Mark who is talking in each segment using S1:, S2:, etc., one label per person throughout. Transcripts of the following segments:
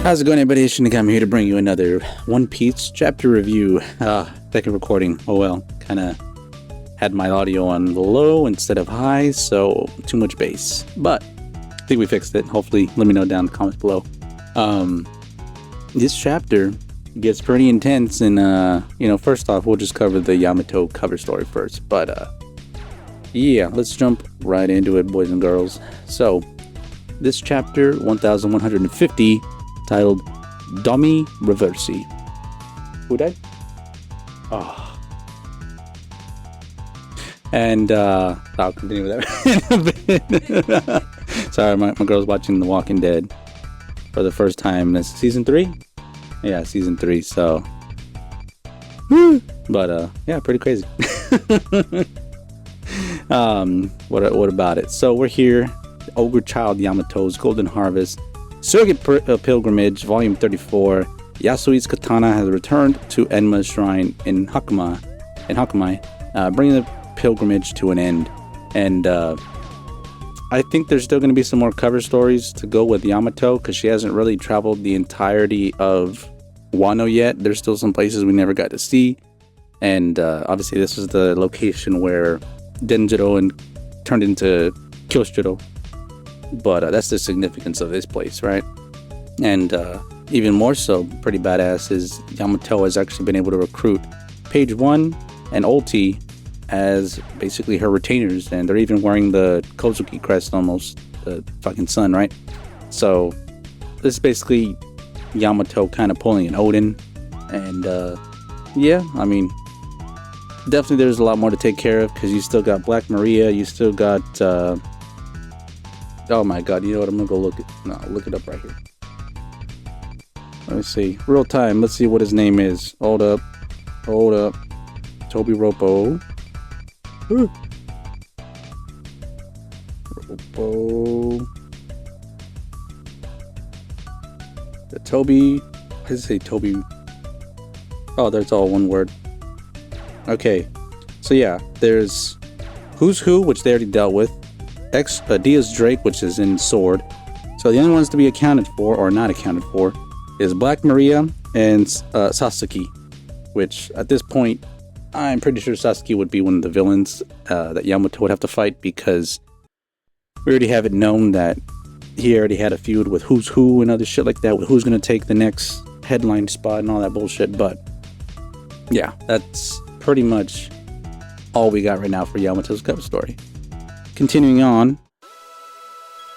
S1: How's it going, everybody? It's Shinigami here to bring you another One Piece chapter review. Second recording. Oh well, kind of had my audio on low instead of high, so too much bass. But I think we fixed it. Hopefully, let me know down in the comments below. This chapter gets pretty intense, and first off, we'll just cover the Yamato cover story first. But yeah, let's jump right into it, boys and girls. So this chapter 1150. Titled Dummy Reversi. Who died? Oh. And I'll continue with that. Sorry, my girl's watching The Walking Dead for the first time. This season 3? Yeah, season 3, so but yeah, pretty crazy. What about it? So we're here, Ogre Child Yamato's Golden Harvest Surrogate Pilgrimage, Volume 34. Yasui's katana has returned to Enma's shrine in Hakumai, bringing the pilgrimage to an end. And I think there's still going to be some more cover stories to go with Yamato, because she hasn't really traveled the entirety of Wano yet. There's still some places we never got to see. And obviously this is the location where Denjiro turned into Kyoshiro. But that's the significance of this place, right? And even more so, pretty badass, is Yamato has actually been able to recruit Page 1 and Ulti as basically her retainers, and they're even wearing the Kozuki crest almost, the fucking sun, right? So this is basically Yamato kind of pulling an Odin, and yeah, I mean, definitely there's a lot more to take care of, because you still got Black Maria, you still got oh my god, you know what, I'm gonna go look it up right here. Let me see, real time, let's see what his name is. Hold up, Toby Ropo. The Toby, I just say Toby. Oh, that's all one word. Okay, so yeah, there's Who's Who, which they already dealt with. Diaz Drake, which is in Sword. So the only ones to be accounted for, or not accounted for, is Black Maria and Sasaki, which at this point, I'm pretty sure Sasaki would be one of the villains that Yamato would have to fight, because we already have it known that he already had a feud with Who's Who and other shit like that, with who's going to take the next headline spot and all that bullshit. But yeah, that's pretty much all we got right now for Yamato's cover story. Continuing on,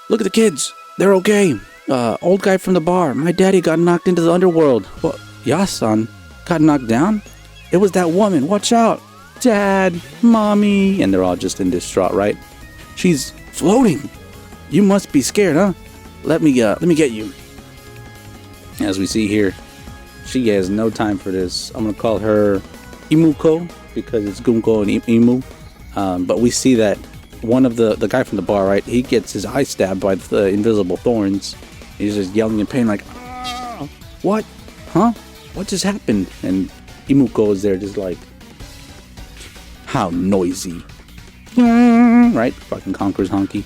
S1: look at the kids. They're okay. Old guy from the bar. My daddy got knocked into the underworld. What? Yasan got knocked down? It was that woman. Watch out. Dad, mommy. And they're all just in distraught, right? She's floating. You must be scared, huh? Let me get you. As we see here, she has no time for this. I'm going to call her Imuko, because it's Gunko and Imu. But we see that one of the guy from the bar, right? He gets his eye stabbed by the invisible thorns. He's just yelling in pain, like, ah, what? Huh? What just happened? And Imuko is there, just like, how noisy, right? Fucking conquers Honky.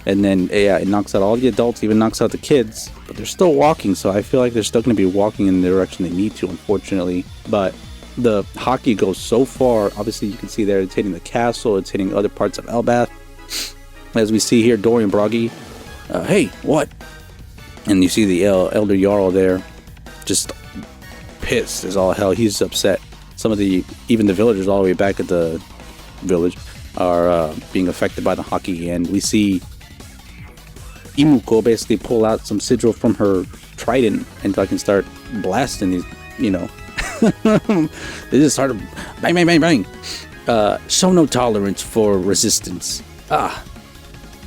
S1: And then yeah, it knocks out all the adults, even knocks out the kids. But they're still walking, so I feel like they're still going to be walking in the direction they need to, unfortunately. But the hockey goes so far. Obviously, you can see there it's hitting the castle, it's hitting other parts of Elbath. As we see here, Dorry and Brogy, hey, what? And you see the Elder Jarl there, just pissed as all hell. He's upset. Even the villagers all the way back at the village are being affected by the hockey. And we see Imuko basically pull out some sigil from her trident and fucking start blasting these, they just started bang, bang, bang, bang. Show no tolerance for resistance.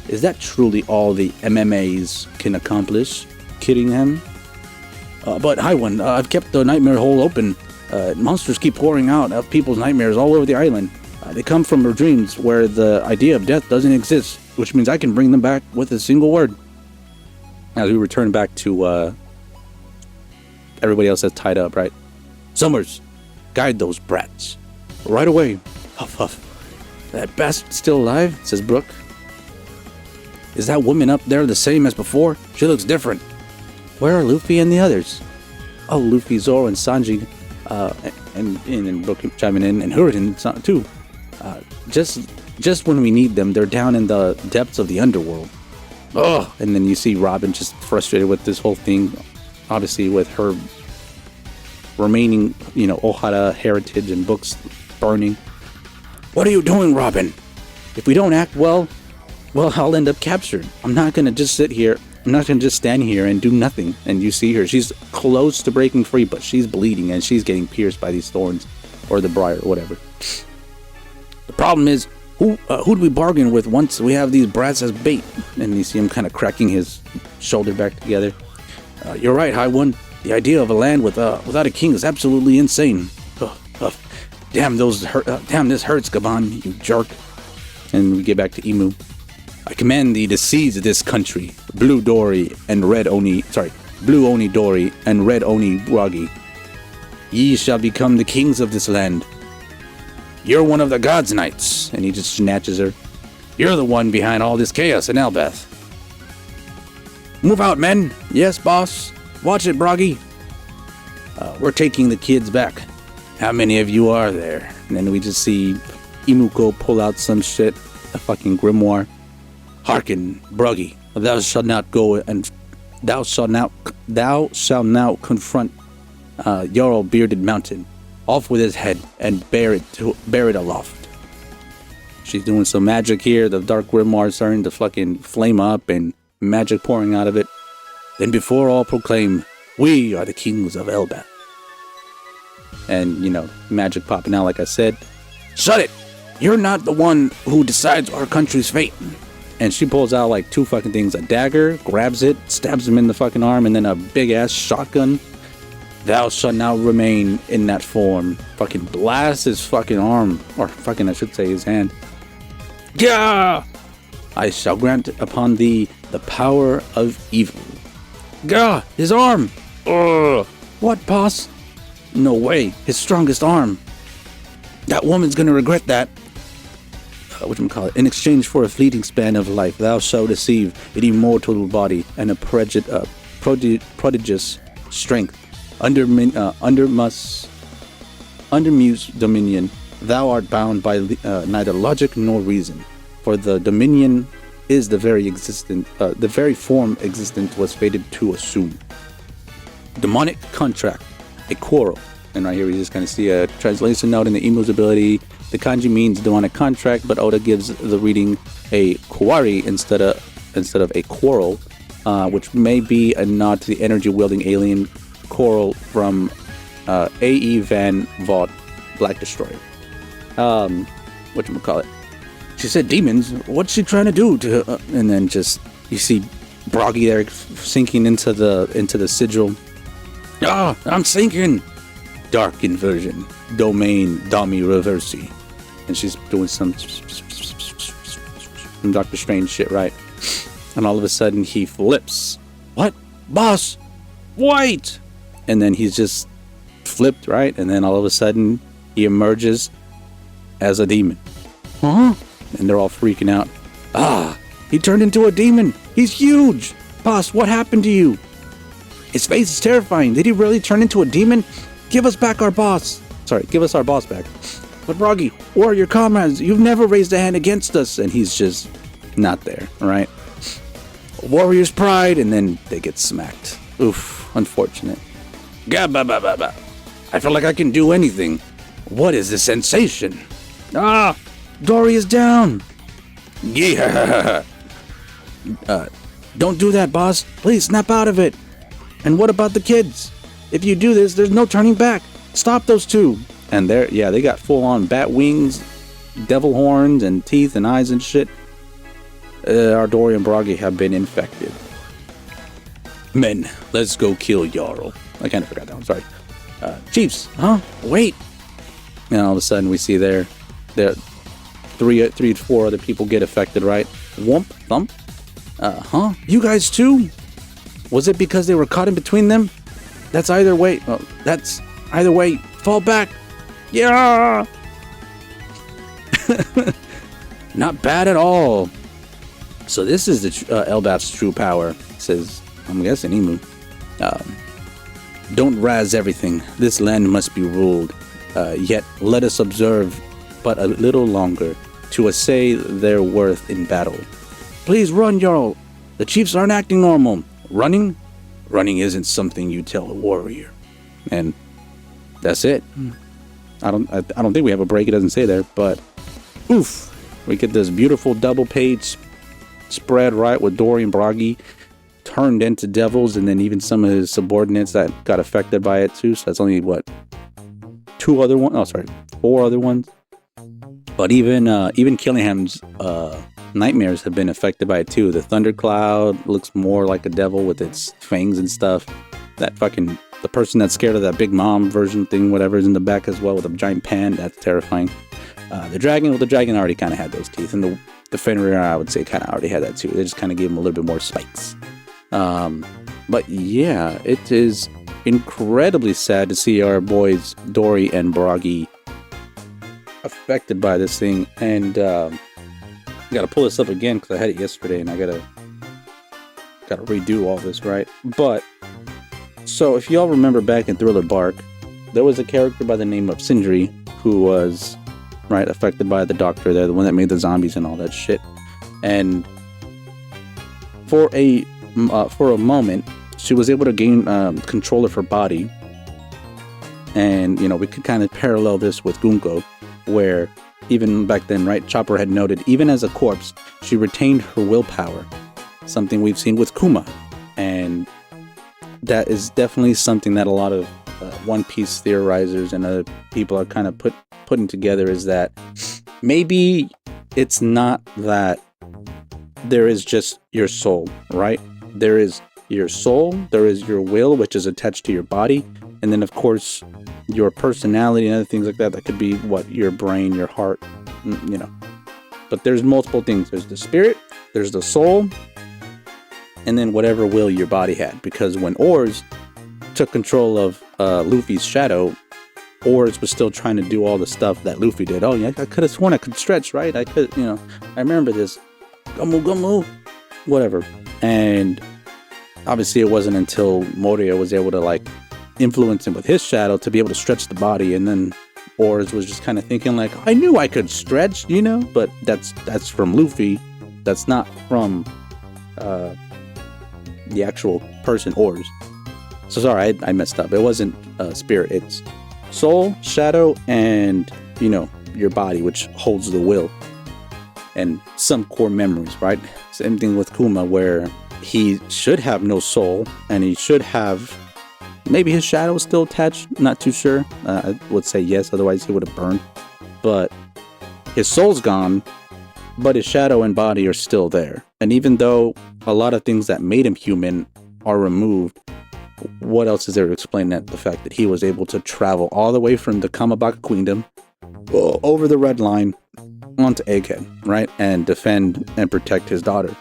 S1: Is that truly all the MMAs can accomplish? Kidding him? But hi one, I've kept the nightmare hole open. Monsters keep pouring out of people's nightmares all over the island. They come from our dreams where the idea of death doesn't exist, which means I can bring them back with a single word. As we return back to everybody else that's tied up, right? Summers, guide those brats. Right away. Huff, huff. That bastard's still alive, says Brooke. Is that woman up there the same as before? She looks different. Where are Luffy and the others? Oh, Luffy, Zoro, and Sanji, and Brook chiming in, and Hurricane too. Just when we need them, they're down in the depths of the underworld. Ugh! And then you see Robin just frustrated with this whole thing, obviously with her remaining, Ohara heritage and books burning. What are you doing, Robin? If we don't act well, I'll end up captured. I'm not gonna just sit here. I'm not gonna just stand here and do nothing. And you see her. She's close to breaking free, but she's bleeding and she's getting pierced by these thorns, or the briar, or whatever. The problem is, who do we bargain with once we have these brats as bait? And you see him kind of cracking his shoulder back together. You're right, High One. The idea of a land without a king is absolutely insane. Damn, this hurts, Gaban, you jerk. And we get back to Imu. I command thee to seize this country, Blue Oni Dorry and Red Oni Brogy. Ye shall become the kings of this land. You're one of the gods' knights. And he just snatches her. You're the one behind all this chaos in Elbeth. Move out, men. Yes, boss. Watch it, Brogy. We're taking the kids back. How many of you are there? And then we just see Imuko pull out some shit, a fucking grimoire. Hearken, Brogy, thou shalt not go, and thou shalt now confront Jarl Bearded Mountain. Off with his head and bear it aloft. She's doing some magic here. The dark grimoire is starting to fucking flame up and magic pouring out of it. Then before all proclaim, we are the kings of Elbeth. And, magic popping out, like I said. Shut it! You're not the one who decides our country's fate. And she pulls out like two fucking things. A dagger, grabs it, stabs him in the fucking arm, and then a big ass shotgun. Thou shalt now remain in that form. Fucking blast his fucking arm. Or fucking, I should say, his hand. Gah! I shall grant upon thee the power of evil. Gah! His arm! Ugh! What, boss? No way. His strongest arm. That woman's gonna regret that. Whatchamacallit? In exchange for a fleeting span of life, thou shalt receive an immortal body and a prodigious strength. Under Mu's dominion, thou art bound by neither logic nor reason, for the dominion is the very form existence was fated to assume. Demonic contract, a quarrel. And right here we just kind of see a translation note in the Imu's ability. The kanji means demonic contract, but Oda gives the reading a kawari instead of a quarrel, which may be a nod to the energy-wielding alien Coral from A.E. Van Vogt, Black Destroyer. Whatchamacallit? She said demons. What's she trying to do to her? And then just you see Brogy there sinking into the sigil. Ah, I'm sinking. Dark inversion. Domain Dami Reversi. And she's doing some Doctor Strange shit, right? And all of a sudden he flips. What? Boss! Wait! And then he's just flipped, right? And then all of a sudden, he emerges as a demon. Huh? And they're all freaking out. Ah, he turned into a demon. He's huge. Boss, what happened to you? His face is terrifying. Did he really turn into a demon? Give us back our boss. Sorry, give us our boss back. But Brogy, where are your comrades? You've never raised a hand against us. And he's just not there, right? Warrior's pride, and then they get smacked. Oof, unfortunate. Gah-ba-ba-ba-ba. I feel like I can do anything. What is this sensation? Ah, Dorry is down. Yeah. Don't do that, boss. Please snap out of it. And what about the kids? If you do this, there's no turning back. Stop those two. And they got full-on bat wings, devil horns, and teeth and eyes and shit. Our Dorry and Brogy have been infected. Men, let's go kill Jarl. I kind of forgot that one, sorry. Chiefs, huh? Wait. And all of a sudden we see there three to four other people get affected, right? Whoomp, thump. Huh? You guys too? Was it because they were caught in between them? That's either way. Fall back. Yeah. Not bad at all. So this is the Elbaf's true power, says, I'm guessing, Imu. Don't razz everything. This land must be ruled. Yet let us observe but a little longer to assay their worth in battle. Please run, Jarl. The chiefs aren't acting normal. Running? Running isn't something you tell a warrior. And that's it. I don't think we have a break. It doesn't say there, but oof. We get this beautiful double page spread, right, with Dorry and Brogy turned into devils, and then even some of his subordinates that got affected by it too. So that's only what, 4 other ones. But even Killingham's nightmares have been affected by it too. The Thundercloud looks more like a devil with its fangs and stuff. The person that's scared of that Big Mom version thing, whatever, is in the back as well with a giant pan. That's terrifying. The dragon already kind of had those teeth, and the Fenrir, I would say, kind of already had that too. They just kind of gave him a little bit more spikes. But yeah, it is incredibly sad to see our boys Dorry and Brogy affected by this thing. And I gotta pull this up again because I had it yesterday, and I gotta redo all this, right? But so if y'all remember back in Thriller Bark, there was a character by the name of Sindri who was affected by the doctor there, the one that made the zombies and all that shit. And for a moment, she was able to gain control of her body. And we could kind of parallel this with Gunko, where even back then, right, Chopper had noted, even as a corpse, she retained her willpower, something we've seen with Kuma. And that is definitely something that a lot of One Piece theorizers and other people are kind of putting together, is that maybe it's not that there is just your soul, right? There is your soul, there is your will, which is attached to your body, and then of course your personality and other things like that. That could be your brain, your heart, But there's multiple things. There's the spirit, there's the soul, and then whatever will your body had. Because when Oars took control of Luffy's shadow, Oars was still trying to do all the stuff that Luffy did. Oh yeah, I could have sworn I could stretch, right? I could, I remember this. Gumu, whatever. And obviously it wasn't until Moria was able to influence him with his shadow to be able to stretch the body, and then Oars was just kind of thinking I knew I could stretch, but that's from Luffy. That's not from the actual person Oars. So sorry, I messed up. It wasn't spirit, it's soul, shadow, and your body, which holds the will and some core memories, right? Same thing with Kuma, where he should have no soul, and he should have, maybe his shadow is still attached, not too sure. I would say yes, otherwise he would have burned. But his soul's gone, but his shadow and body are still there. And even though a lot of things that made him human are removed, what else is there to explain the fact that he was able to travel all the way from the Kamabaka Queendom over the Red Line onto Egghead, right? And defend and protect his daughter.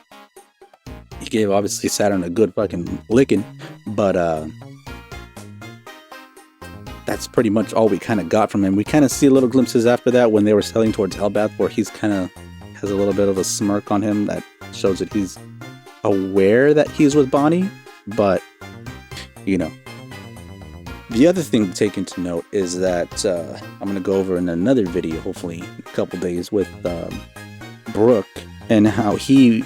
S1: He gave, obviously, Saturn a good fucking licking, but that's pretty much all we kind of got from him. We kind of see little glimpses after that when they were sailing towards Hellbath, where he's kind of has a little bit of a smirk on him that shows that he's aware that he's with Bonnie, but the other thing to take into note is that I'm going to go over in another video, hopefully in a couple days, with Brook, and how he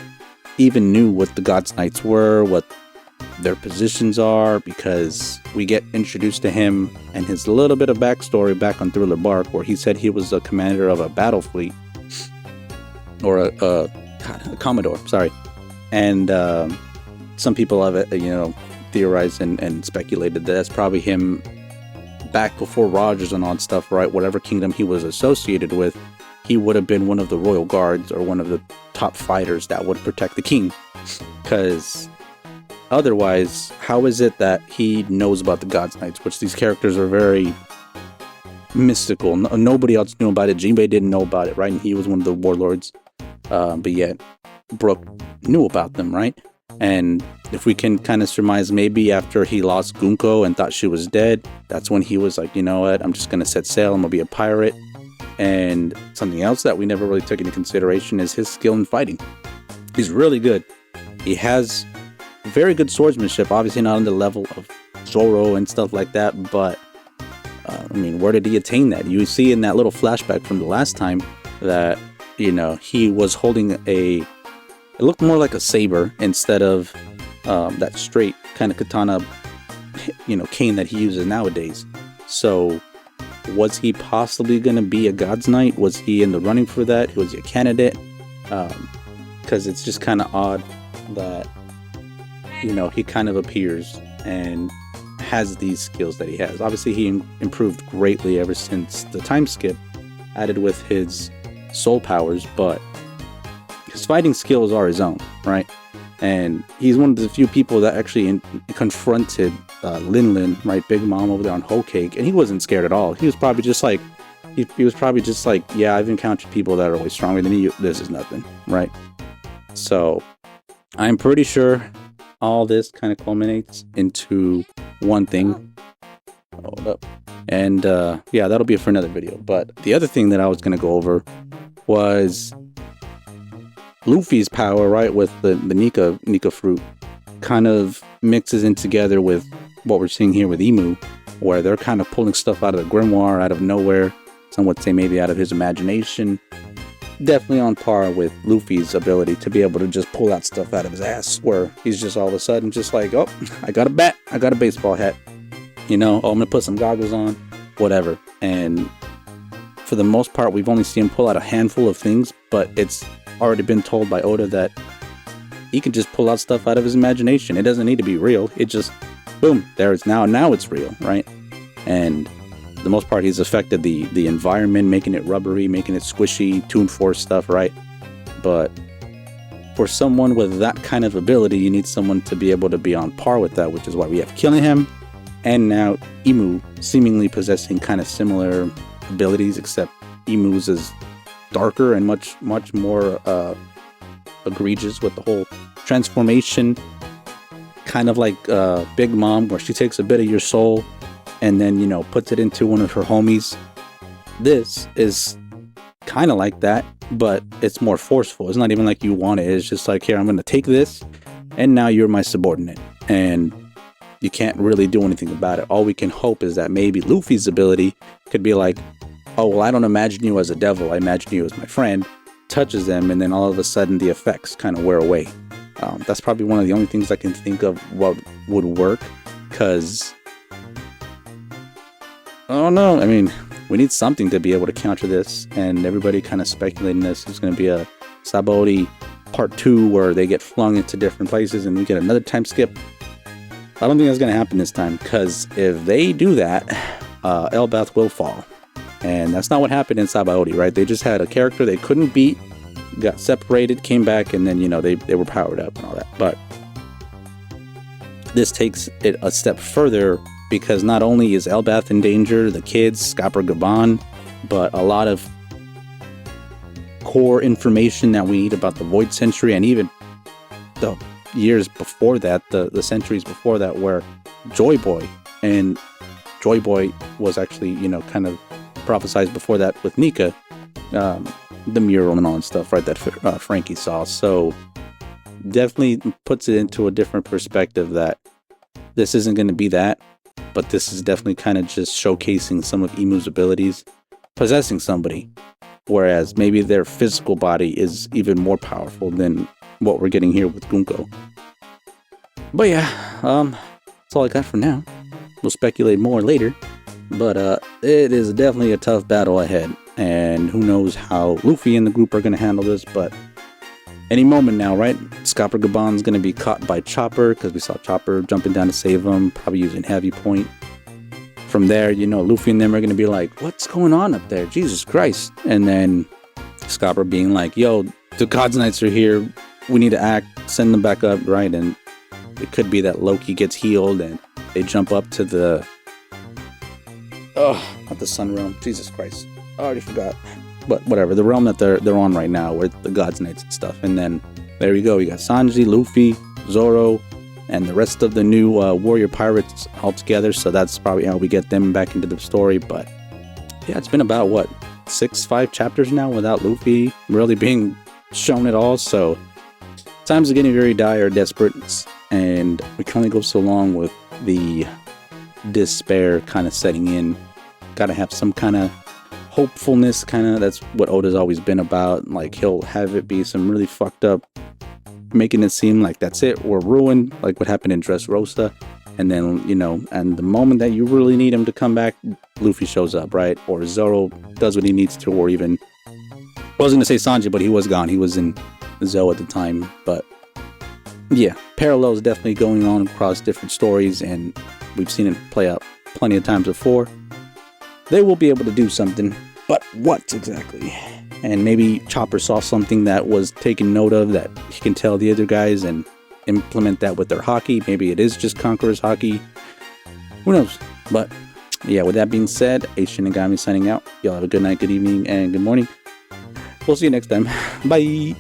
S1: even knew what the God's Knights were, what their positions are, because we get introduced to him and his little bit of backstory back on Thriller Bark, where he said he was a commander of a battle fleet, or a commodore, sorry. And some people have it, theorized and speculated that that's probably him back before Rogers and all stuff, right? Whatever kingdom he was associated with, he would have been one of the royal guards or one of the top fighters that would protect the king. Because otherwise, how is it that he knows about the God's Knights, which these characters are very mystical? Nobody else knew about it. Jinbei didn't know about it, right? And he was one of the warlords. But yet, Brook knew about them, right? And if we can kind of surmise, maybe after he lost Gunko and thought she was dead, that's when he was like, you know what, I'm just going to set sail, I'm going to be a pirate. And something else that we never really took into consideration is his skill in fighting. He's really good. He has very good swordsmanship. Obviously not on the level of Zoro and stuff like that, but I mean, where did he attain that? You see in that little flashback from the last time that, you know, he was holding it looked more like a saber instead of that straight kind of katana, you know, cane that he uses nowadays. So was he possibly going to be a God's Knight? Was he in the running for that? Was he a candidate? Because it's just kind of odd that, you know, he kind of appears and has these skills that he has. Obviously he improved greatly ever since the time skip added with his soul powers, but his fighting skills are his own, right? And he's one of the few people that actually confronted Lin, right, Big Mom over there on Whole Cake, and he wasn't scared at all. He was probably just like, yeah, I've encountered people that are way stronger than you. This is nothing, right? So I'm pretty sure all this kind of culminates into one thing. Hold up. And yeah, that'll be for another video. But the other thing that I was going to go over was Luffy's power, right, with the Nika fruit kind of mixes in together with what we're seeing here with Imu, where they're kind of pulling stuff out of the grimoire, out of nowhere. Some would say maybe out of his imagination. Definitely on par with Luffy's ability to be able to just pull out stuff out of his ass, where he's just all of a sudden just like, oh, I got a bat, I got a baseball hat, you know, oh, I'm gonna put some goggles on, whatever. And for the most part, we've only seen him pull out a handful of things, but it's already been told by Oda that he can just pull out stuff out of his imagination. It doesn't need to be real. It just, boom, there it's now it's real, right? And for the most part, he's affected the environment, making it rubbery, making it squishy, Toon Force stuff, right? But for someone with that kind of ability, you need someone to be able to be on par with that, which is why we have Killingham and now Imu seemingly possessing kind of similar abilities, except Imu's is darker and much more egregious with the whole transformation, kind of like Big Mom, where she takes a bit of your soul and then, you know, puts it into one of her homies. This is kind of like that, but it's more forceful. It's not even like you want it. It's just like, here, I'm going to take this and now you're my subordinate, and you can't really do anything about it. All we can hope is that maybe Luffy's ability could be like, oh, well, I don't imagine you as a devil, I imagine you as my friend, touches them, and then all of a sudden the effects kind of wear away. That's probably one of the only things I can think of what would work, because I don't know. I mean, we need something to be able to counter this, and everybody kind of speculating this is going to be a Sabaody part 2 where they get flung into different places and we get another time skip. I don't think that's going to happen this time, because if they do that, Elbaf will fall. And that's not what happened in Sabaody, right? They just had a character they couldn't beat, got separated, came back, and then, you know, they were powered up and all that. But this takes it a step further, because not only is Elbaf in danger, the kids, Scopper Gaban, but a lot of core information that we need about the Void Century, and even the years before that, the centuries before that, where Joy Boy was actually, you know, kind of prophesized before that with Nika, the mural and all that stuff, right, that Frankie saw. So definitely puts it into a different perspective that this isn't going to be that, but this is definitely kind of just showcasing some of Imu's abilities, possessing somebody, whereas maybe their physical body is even more powerful than what we're getting here with Gunko. But yeah, that's all I got for now. We'll speculate more later. But it is definitely a tough battle ahead, and who knows how Luffy and the group are going to handle this, but any moment now, right? Scopper Gaban's going to be caught by Chopper, because we saw Chopper jumping down to save him, probably using Heavy Point. From there, you know, Luffy and them are going to be like, what's going on up there? Jesus Christ. And then Scopper being like, yo, the God's Knights are here. We need to act, send them back up, right? And it could be that Loki gets healed and they jump up to the... Oh, not the Sun Realm. Jesus Christ. I already forgot. But whatever, the realm that they're on right now, with the God's Knights and stuff. And then there you go. You got Sanji, Luffy, Zoro, and the rest of the new warrior pirates all together. So that's probably how we get them back into the story. But yeah, it's been about, what, 5 chapters now without Luffy really being shown at all. So Times are getting very dire, desperate, and we can only go so long with the despair kind of setting in. Gotta have some kind of hopefulness, kind of. That's what Oda's always been about. Like, he'll have it be some really fucked up, making it seem like that's it, we're ruined, like what happened in Dressrosa. And then, you know, and the moment that you really need him to come back, Luffy shows up, right? Or Zoro does what he needs to, or even, I wasn't gonna say Sanji, but he was gone. He was in Zoe at the time. But yeah, parallels definitely going on across different stories, and we've seen it play out plenty of times before. They will be able to do something, but what exactly? And maybe Chopper saw something that was taken note of that he can tell the other guys and implement that with their hockey. Maybe it is just Conqueror's hockey. Who knows? But yeah, with that being said, H Shinigami signing out. Y'all have a good night, good evening, and good morning. We'll see you next time. Bye.